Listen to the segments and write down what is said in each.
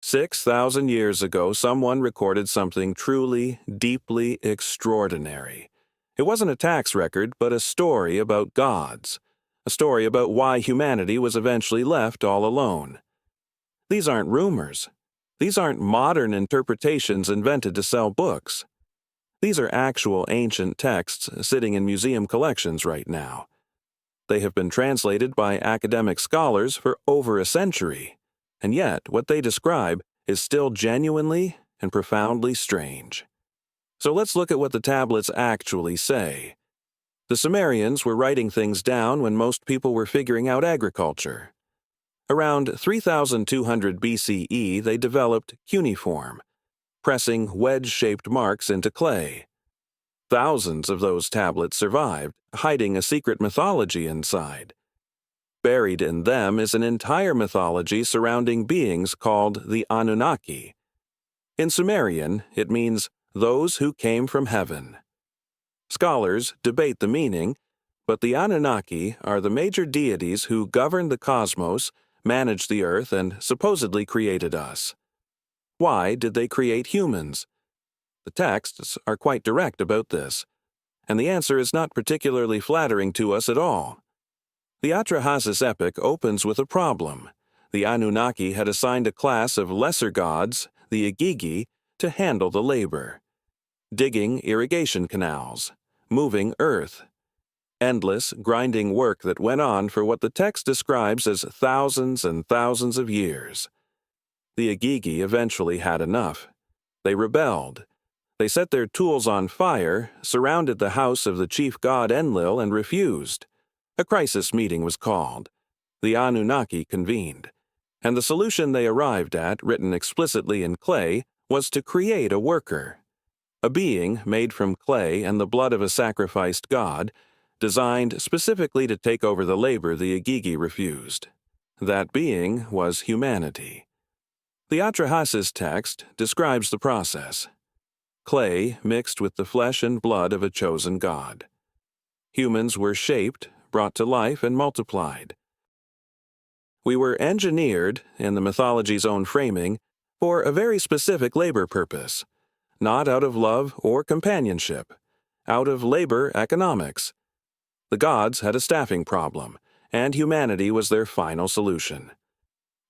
6,000 years ago, someone recorded something truly, deeply extraordinary. It wasn't a tax record, but a story about gods, a story about why humanity was eventually left all alone. These aren't rumors. These aren't modern interpretations invented to sell books. These are actual ancient texts sitting in museum collections right now. They have been translated by academic scholars for over a century, and yet what they describe is still genuinely and profoundly strange. So let's look at what the tablets actually say. The Sumerians were writing things down when most people were figuring out agriculture. Around 3200 BCE, they developed cuneiform, pressing wedge-shaped marks into clay. Thousands of those tablets survived, hiding a secret mythology inside. Buried in them is an entire mythology surrounding beings called the Anunnaki. In Sumerian, it means those who came from heaven. Scholars debate the meaning, but the Anunnaki are the major deities who govern the cosmos, manage the earth, and supposedly created us. Why did they create humans? The texts are quite direct about this, and the answer is not particularly flattering to us at all. The Atrahasis Epic opens with a problem. The Anunnaki had assigned a class of lesser gods, the Igigi, to handle the labor. Digging irrigation canals, moving earth. Endless, grinding work that went on for what the text describes as thousands and thousands of years. The Igigi eventually had enough. They rebelled. They set their tools on fire, surrounded the house of the chief god Enlil, and refused. A crisis meeting was called. The Anunnaki convened. And the solution they arrived at, written explicitly in clay, was to create a worker. A being made from clay and the blood of a sacrificed god, designed specifically to take over the labor the Igigi refused. That being was humanity. The Atrahasis text describes the process. Clay mixed with the flesh and blood of a chosen god. Humans were shaped, brought to life, and multiplied. We were engineered, in the mythology's own framing, for a very specific labor purpose, not out of love or companionship, out of labor economics. The gods had a staffing problem, and humanity was their final solution.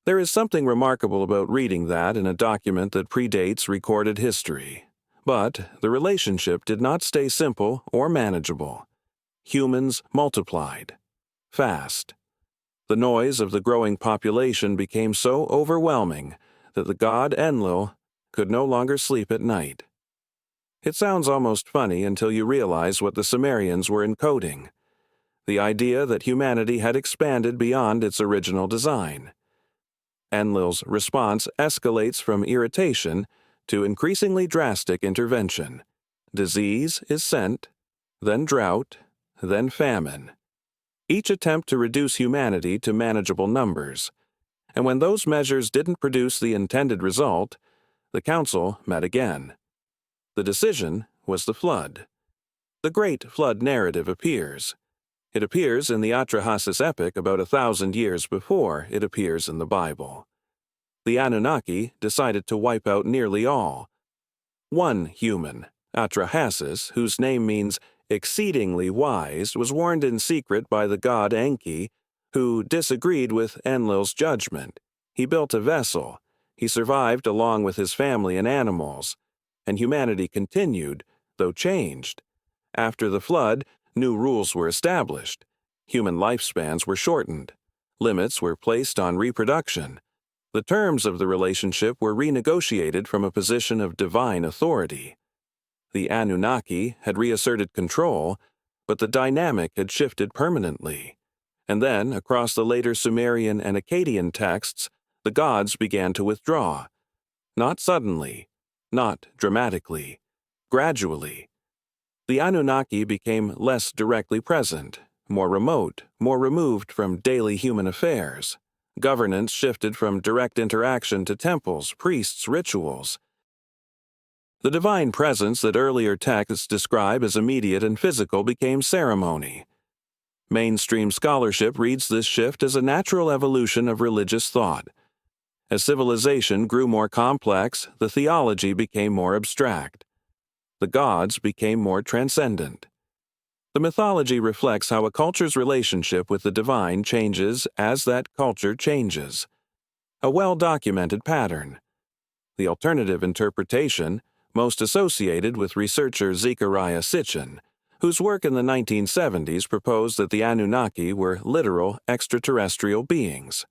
There is something remarkable about reading that in a document that predates recorded history. But the relationship did not stay simple or manageable. Humans multiplied. Fast. The noise of the growing population became so overwhelming that the god Enlil could no longer sleep at night. It sounds almost funny until you realize what the Sumerians were encoding. The idea that humanity had expanded beyond its original design. Enlil's response escalates from irritation to increasingly drastic intervention. Disease is sent, then drought, then famine. Each attempt to reduce humanity to manageable numbers. And when those measures didn't produce the intended result, the council met again. The decision was the flood. The Great Flood narrative appears. It appears in the Atrahasis Epic about 1,000 years before it appears in the Bible. The Anunnaki decided to wipe out nearly all. One human, Atrahasis, whose name means exceedingly wise, was warned in secret by the god Enki, who disagreed with Enlil's judgment. He built a vessel. He survived along with his family and animals. And humanity continued, though changed. After the flood, new rules were established. Human lifespans were shortened. Limits were placed on reproduction. The terms of the relationship were renegotiated from a position of divine authority. The Anunnaki had reasserted control, but the dynamic had shifted permanently. And then, across the later Sumerian and Akkadian texts, the gods began to withdraw. Not suddenly, not dramatically, gradually. The Anunnaki became less directly present, more remote, more removed from daily human affairs. Governance shifted from direct interaction to temples, priests, rituals. The divine presence that earlier texts describe as immediate and physical became ceremony. Mainstream scholarship reads this shift as a natural evolution of religious thought. As civilization grew more complex, the theology became more abstract. The gods became more transcendent. The mythology reflects how a culture's relationship with the divine changes as that culture changes. A well-documented pattern. The alternative interpretation, most associated with researcher Zecharia Sitchin, whose work in the 1970s proposed that the Anunnaki were literal extraterrestrial beings.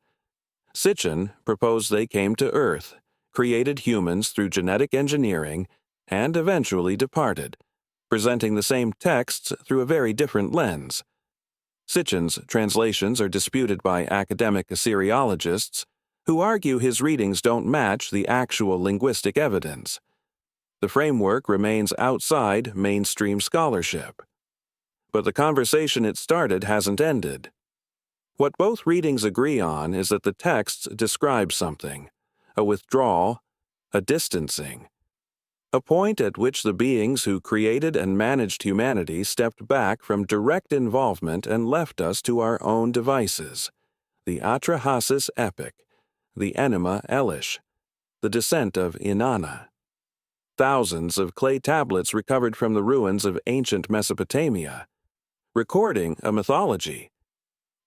Sitchin proposed they came to Earth, created humans through genetic engineering, and eventually departed, presenting the same texts through a very different lens. Sitchin's translations are disputed by academic Assyriologists, who argue his readings don't match the actual linguistic evidence. The framework remains outside mainstream scholarship. But the conversation it started hasn't ended. What both readings agree on is that the texts describe something, a withdrawal, a distancing, a point at which the beings who created and managed humanity stepped back from direct involvement and left us to our own devices. The Atrahasis Epic, the Enuma Elish, the descent of Inanna. Thousands of clay tablets recovered from the ruins of ancient Mesopotamia, recording a mythology.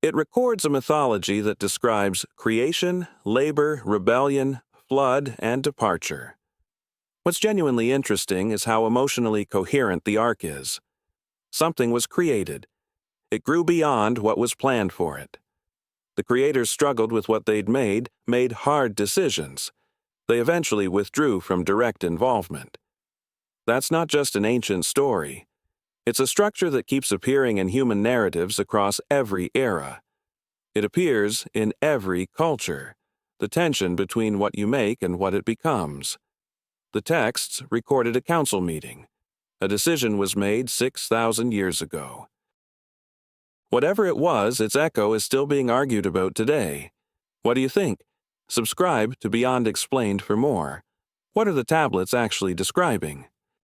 It records a mythology that describes creation, labor, rebellion, flood, and departure. What's genuinely interesting is how emotionally coherent the arc is. Something was created. It grew beyond what was planned for it. The creators struggled with what they'd made hard decisions. They eventually withdrew from direct involvement. That's not just an ancient story. It's a structure that keeps appearing in human narratives across every era. It appears in every culture, the tension between what you make and what it becomes. The texts recorded a council meeting. A decision was made 6,000 years ago. Whatever it was, its echo is still being argued about today. What do you think? Subscribe to Beyond Explained for more. What are the tablets actually describing?